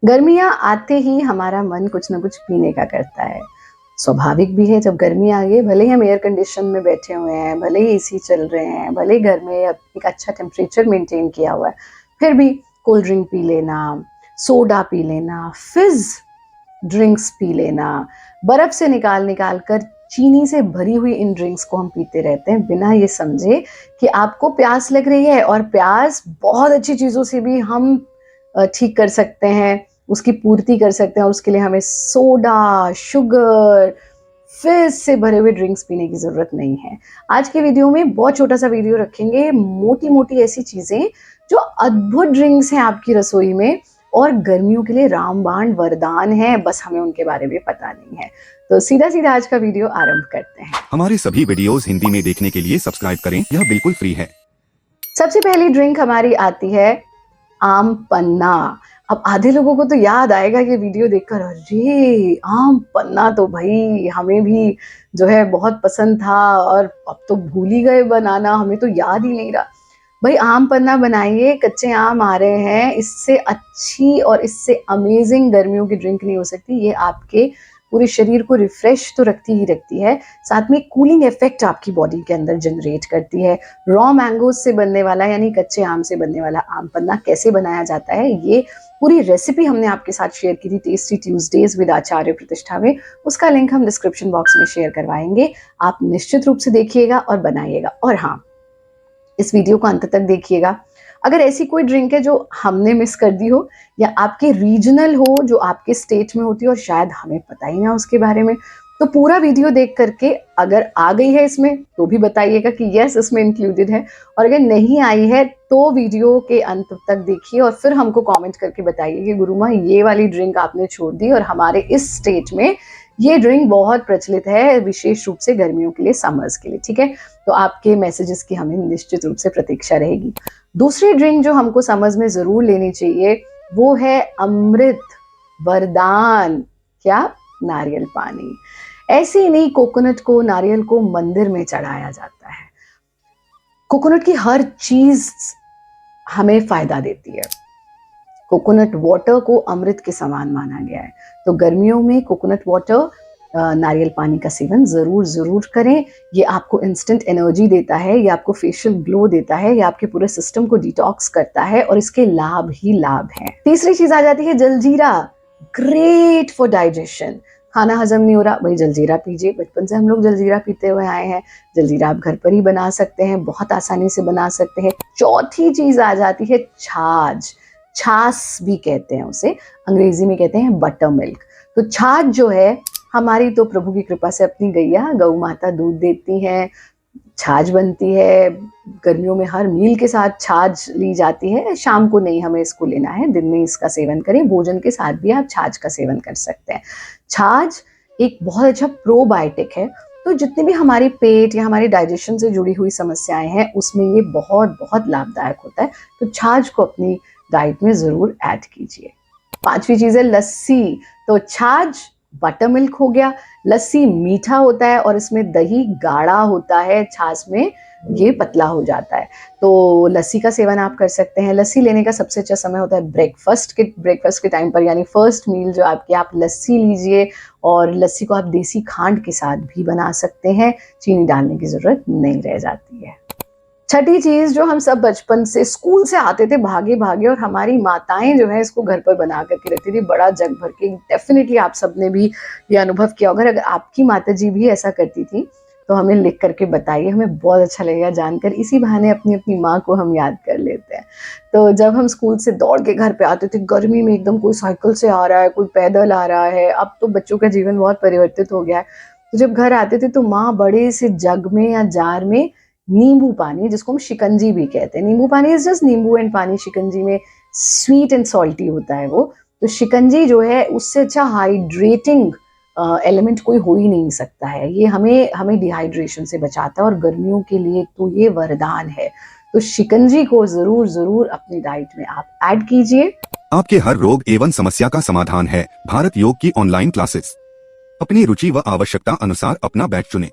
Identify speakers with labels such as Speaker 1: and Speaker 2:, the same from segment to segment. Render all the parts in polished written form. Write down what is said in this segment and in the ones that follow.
Speaker 1: गर्मियाँ आते ही हमारा मन कुछ ना कुछ पीने का करता है। स्वाभाविक भी है, जब गर्मी आ गई भले ही हम एयर कंडीशन में बैठे हुए हैं, भले ही एसी चल रहे हैं, भले ही घर में एक अच्छा टेम्परेचर मेंटेन किया हुआ है, फिर भी कोल्ड ड्रिंक पी लेना, सोडा पी लेना, फिज़ ड्रिंक्स पी लेना, बर्फ से निकाल निकाल कर चीनी से भरी हुई इन ड्रिंक्स को हम पीते रहते हैं बिना ये समझे कि आपको प्यास लग रही है। और प्यास बहुत अच्छी चीज़ों से भी हम ठीक कर सकते हैं, उसकी पूर्ति कर सकते हैं, और उसके लिए हमें सोडा, शुगर, फिज़ से भरे हुए ड्रिंक्स पीने की ज़रूरत नहीं है। आज के वीडियो में बहुत छोटा-सा वीडियो रखेंगे, मोटी-मोटी ऐसी चीज़ें जो अद्भुत ड्रिंक्स हैं आपकी रसोई में और गर्मियों के लिए रामबाण वरदान है, बस हमें उनके बारे में पता नहीं है। तो सीधा-सीधा आज का वीडियो आरंभ करते हैं।
Speaker 2: हमारे सभी वीडियोस हिंदी में देखने के लिए सब्सक्राइब करें, यह बिल्कुल फ्री है।
Speaker 1: सबसे पहली ड्रिंक हमारी आती है आम पन्ना। अब आधे लोगों को तो याद आएगा ये वीडियो देखकर, अरे आम पन्ना तो भाई हमें भी जो है बहुत पसंद था और अब तो भूल ही गए बनाना, हमें तो याद ही नहीं रहा। भाई आम पन्ना बनाइए, कच्चे आम आ रहे हैं, इससे अच्छी और इससे अमेजिंग गर्मियों की ड्रिंक नहीं हो सकती। ये आपके पूरे शरीर को रिफ्रेश तो रखती ही रखती है, साथ में कूलिंग इफेक्ट आपकी बॉडी के अंदर जनरेट करती है। रॉ मैंगोज से बनने वाला यानी कच्चे आम से बनने वाला आम पन्ना कैसे बनाया जाता है, ये पूरी रेसिपी हमने आपके साथ शेयर की थी टेस्टी ट्यूजडेज विद आचार्य प्रतिष्ठा में। उसका लिंक हम डिस्क्रिप्शन बॉक्स में शेयर करवाएंगे, आप निश्चित रूप से देखिएगा और बनाइएगा। और हाँ, इस वीडियो को अंत तक देखिएगा। अगर ऐसी कोई ड्रिंक है जो हमने मिस कर दी हो या आपके रीजनल हो, जो आपके स्टेट में होती है और शायद हमें पता ही ना उसके बारे में, तो पूरा वीडियो देख करके अगर आ गई है इसमें तो भी बताइएगा कि यस इसमें इंक्लूडेड है, और अगर नहीं आई है तो वीडियो के अंत तक देखिए और फिर हमको कमेंट करके बताइए कि गुरुमा ये वाली ड्रिंक आपने छोड़ दी और हमारे इस स्टेट में ये ड्रिंक बहुत प्रचलित है, विशेष रूप से गर्मियों के लिए, समर्स के लिए। ठीक है, तो आपके मैसेजेस की हमें निश्चित रूप से प्रतीक्षा रहेगी। दूसरी ड्रिंक जो हमको समझ में जरूर लेनी चाहिए वो है अमृत वरदान। क्या? नारियल पानी। ऐसे ही नहीं, कोकोनट को, नारियल को मंदिर में चढ़ाया जाता है। कोकोनट की हर चीज हमें फायदा देती है। कोकोनट वाटर को अमृत के समान माना गया है, तो गर्मियों में कोकोनट वाटर, नारियल पानी का सेवन जरूर जरूर करें। ये आपको इंस्टेंट एनर्जी देता है, ये आपको फेशियल ग्लो देता है, ये आपके पूरे सिस्टम को डिटॉक्स करता है और इसके लाभ ही लाभ हैं। तीसरी चीज आ जाती है जलजीरा। Great for digestion. खाना हजम नहीं हो रहा, भाई जलजीरा पीजिए। बचपन से हम लोग जलजीरा पीते हुए आए हैं। जलजीरा आप घर पर ही बना सकते हैं, बहुत आसानी से बना सकते हैं। चौथी चीज आ जाती है छाछ। छाछ भी कहते हैं उसे, अंग्रेजी में कहते हैं बटर मिल्क। तो छाछ जो है हमारी तो प्रभु की कृपा से अपनी गैया गौ माता दूध देती हैं, छाछ बनती है। गर्मियों में हर मील के साथ छाछ ली जाती है, शाम को नहीं हमें इसको लेना है, दिन में इसका सेवन करें। भोजन के साथ भी आप छाछ का सेवन कर सकते हैं। छाछ एक बहुत अच्छा प्रोबायोटिक है, तो जितने भी हमारे पेट या हमारे डाइजेशन से जुड़ी हुई समस्याएं हैं उसमें ये बहुत बहुत लाभदायक होता है। तो छाछ को अपनी डाइट में जरूर ऐड कीजिए। पांचवी चीज है लस्सी। तो छाछ बटर मिल्क हो गया, लस्सी मीठा होता है और इसमें दही गाढ़ा होता है, छाछ में ये पतला हो जाता है। तो लस्सी का सेवन आप कर सकते हैं। लस्सी लेने का सबसे अच्छा समय होता है ब्रेकफास्ट के टाइम पर, यानी फर्स्ट मील जो आपकी, आप लस्सी लीजिए। और लस्सी को आप देसी खांड के साथ भी बना सकते हैं, चीनी डालने की जरूरत नहीं रह जाती है। छठी चीज जो हम सब बचपन से स्कूल से आते थे भागे भागे, और हमारी माताएं जो है इसको घर पर बना करके रखती थी बड़ा जग भर के। डेफिनेटली आप सबने भी ये अनुभव किया होगा। अगर आपकी माता जी भी ऐसा करती थी तो हमें लिख करके बताइए, हमें बहुत अच्छा लगेगा जानकर। इसी बहाने अपनी अपनी माँ को हम याद कर लेते हैं। तो जब हम स्कूल से दौड़ के घर पे आते थे गर्मी में, एकदम कोई साइकिल से आ रहा है, कोई पैदल आ रहा है, अब तो बच्चों का जीवन बहुत परिवर्तित हो गया है। तो जब घर आते थे तो माँ बड़े से जग में या जार में नींबू पानी, जिसको हम शिकंजी भी कहते हैं, नींबू पानी इज जस्ट नींबू एंड पानी, शिकंजी में स्वीट एंड सॉल्टी होता है वो। तो शिकंजी जो है उससे अच्छा हाइड्रेटिंग एलिमेंट कोई हो ही नहीं सकता है। ये हमें डिहाइड्रेशन से बचाता है और गर्मियों के लिए तो ये वरदान है। तो शिकंजी को जरूर जरूर अपनी डाइट में आप ऐड कीजिए।
Speaker 2: आपके हर रोग एवं समस्या का समाधान है भारत योग की ऑनलाइन क्लासेस। अपनी रुचि व आवश्यकता अनुसार अपना बैच चुनें।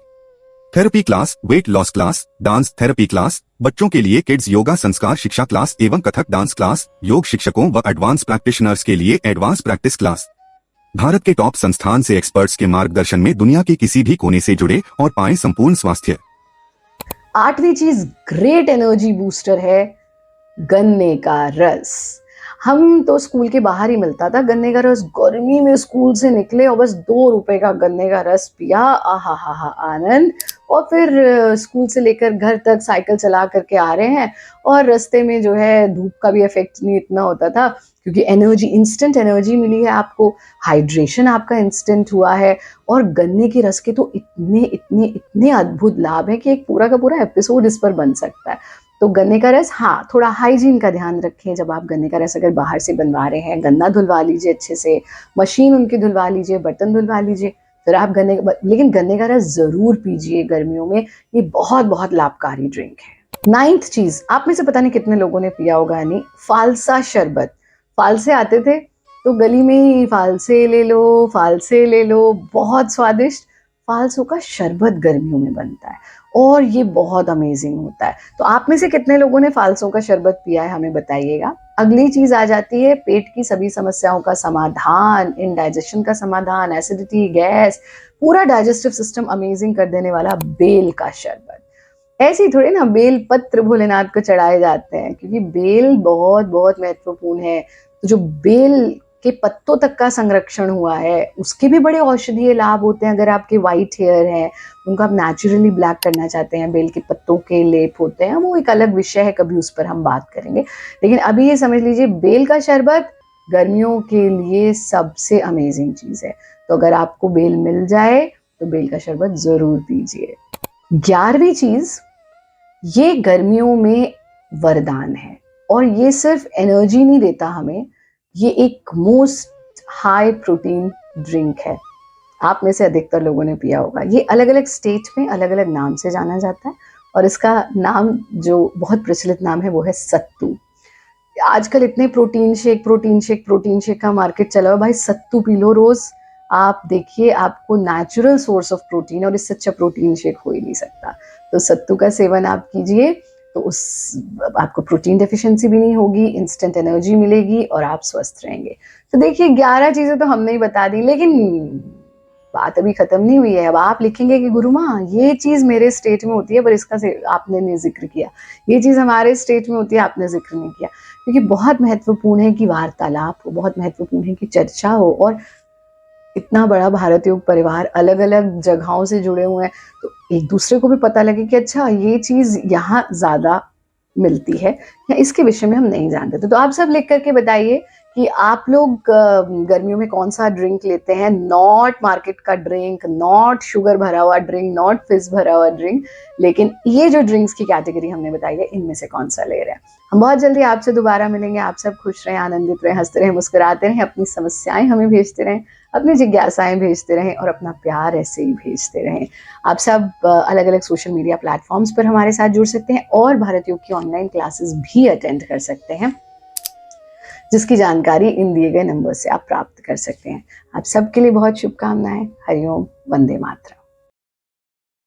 Speaker 2: Therapy class, weight loss class, dance therapy class, बच्चों के लिए किड्स योगा संस्कार शिक्षा क्लास एवं कथक डांस क्लास, योग शिक्षकों व एडवांस प्रैक्टिशनर्स के लिए एडवांस प्रैक्टिस क्लास। भारत के टॉप संस्थान से एक्सपर्ट्स के मार्गदर्शन में दुनिया के किसी भी कोने से जुड़े और पाएं संपूर्ण स्वास्थ्य।
Speaker 1: 8वीं चीज ग्रेट एनर्जी बूस्टर है गन्ने का रस। हम तो स्कूल के बाहर ही मिलता था गन्ने का रस, गर्मी में स्कूल से निकले और बस 2 रुपए का गन्ने का रस पिया, आहा हा हा आनंद। और फिर स्कूल से लेकर घर तक साइकिल चला करके आ रहे हैं और रास्ते में जो है धूप का भी इफेक्ट नहीं इतना होता था, क्योंकि एनर्जी, इंस्टेंट एनर्जी मिली है आपको, हाइड्रेशन आपका इंस्टेंट हुआ है। और गन्ने के रस के तो इतने इतने इतने अद्भुत लाभ है कि एक पूरा का पूरा एपिसोड इस पर बन सकता है। तो गन्ने का रस, हाँ, थोड़ा हाइजीन का ध्यान रखें। जब आप गन्ने का रस अगर बाहर से बनवा रहे हैं, गन्ना धुलवा लीजिए अच्छे से, मशीन उनकी धुलवा लीजिए, बर्तन धुलवा लीजिए, फिर आप लेकिन गन्ने का रस जरूर पीजिए गर्मियों में, ये बहुत बहुत लाभकारी ड्रिंक है। 9th चीज, आप में से पता नहीं कितने लोगों ने पिया होगा, नहीं, फालसा शरबत। फालसे आते थे तो गली में ही फालसे ले लो, फालसे ले लो, बहुत स्वादिष्ट फालसों का शरबत गर्मियों में बनता है और ये बहुत अमेजिंग होता है। तो आप में से कितने लोगों ने फालसों का शरबत पिया है, हमें बताइएगा। अगली चीज आ जाती है पेट की सभी समस्याओं का समाधान, इंडाइजेशन का समाधान, एसिडिटी, गैस, पूरा डाइजेस्टिव सिस्टम अमेजिंग कर देने वाला बेल का शरबत। ऐसे ही थोड़े ना बेल पत्र भोलेनाथ को चढ़ाए जाते हैं, क्योंकि बेल बहुत बहुत महत्वपूर्ण है। तो जो बेल के पत्तों तक का संरक्षण हुआ है उसके भी बड़े औषधीय लाभ होते हैं। अगर आपके वाइट हेयर है, उनको आप नेचुरली ब्लैक करना चाहते हैं, बेल के पत्तों के लेप होते हैं, वो एक अलग विषय है, कभी उस पर हम बात करेंगे। लेकिन अभी ये समझ लीजिए बेल का शरबत गर्मियों के लिए सबसे अमेजिंग चीज है। तो अगर आपको बेल मिल जाए तो बेल का शरबत जरूर पीजिए। 11वीं चीज, ये गर्मियों में वरदान है और ये सिर्फ एनर्जी नहीं देता हमें, ये एक मोस्ट हाई प्रोटीन ड्रिंक है। आप में से अधिकतर लोगों ने पिया होगा। ये अलग अलग स्टेट में अलग अलग नाम से जाना जाता है और इसका नाम जो बहुत प्रचलित नाम है वो है सत्तू। आजकल इतने प्रोटीन शेक का मार्केट चला हुआ, भाई सत्तू पी लो रोज, आप देखिए आपको नेचुरल सोर्स ऑफ प्रोटीन, और इससे अच्छा प्रोटीन शेक हो ही नहीं सकता। तो सत्तू का सेवन आप कीजिए तो उस आपको प्रोटीन डेफिशिएंसी भी नहीं होगी, इंस्टेंट एनर्जी मिलेगी और आप स्वस्थ रहेंगे। तो देखिए 11 चीजें तो हमने ही बता दी, लेकिन बात अभी खत्म नहीं हुई है। अब आप लिखेंगे कि गुरु माँ ये चीज मेरे स्टेट में होती है पर इसका आपने नहीं जिक्र किया, ये चीज हमारे स्टेट में होती है आपने जिक्र नहीं किया, क्योंकि बहुत महत्वपूर्ण है कि वार्तालाप हो, बहुत महत्वपूर्ण है कि चर्चा हो। और इतना बड़ा भारत योग परिवार अलग अलग जगहों से जुड़े हुए हैं, तो एक दूसरे को भी पता लगे कि अच्छा ये चीज यहाँ ज्यादा मिलती है या इसके विषय में हम नहीं जानते थे। तो आप सब लिख करके बताइए कि आप लोग गर्मियों में कौन सा ड्रिंक लेते हैं। नॉट मार्केट का ड्रिंक, नॉट शुगर भरा हुआ ड्रिंक, नॉट फिज भरा हुआ ड्रिंक, लेकिन ये जो ड्रिंक्स की कैटेगरी हमने बताई है इनमें से कौन सा ले रहे हैं। हम बहुत जल्दी आपसे दोबारा मिलेंगे। आप सब खुश रहें, आनंदित रहें, हंसते रहें, मुस्कुराते रहें, अपनी समस्याएं हमें भेजते रहें, अपनी जिज्ञासाएं भेजते रहें और अपना प्यार ऐसे ही भेजते रहें। आप सब अलग अलग सोशल मीडिया प्लेटफॉर्म्स पर हमारे साथ जुड़ सकते हैं और भारत योग की ऑनलाइन क्लासेस भी अटेंड कर सकते हैं, जिसकी जानकारी इन दिए गए नंबर से आप प्राप्त कर सकते हैं। आप सबके लिए बहुत शुभकामनाएं। हरिओम, वंदे मातरम।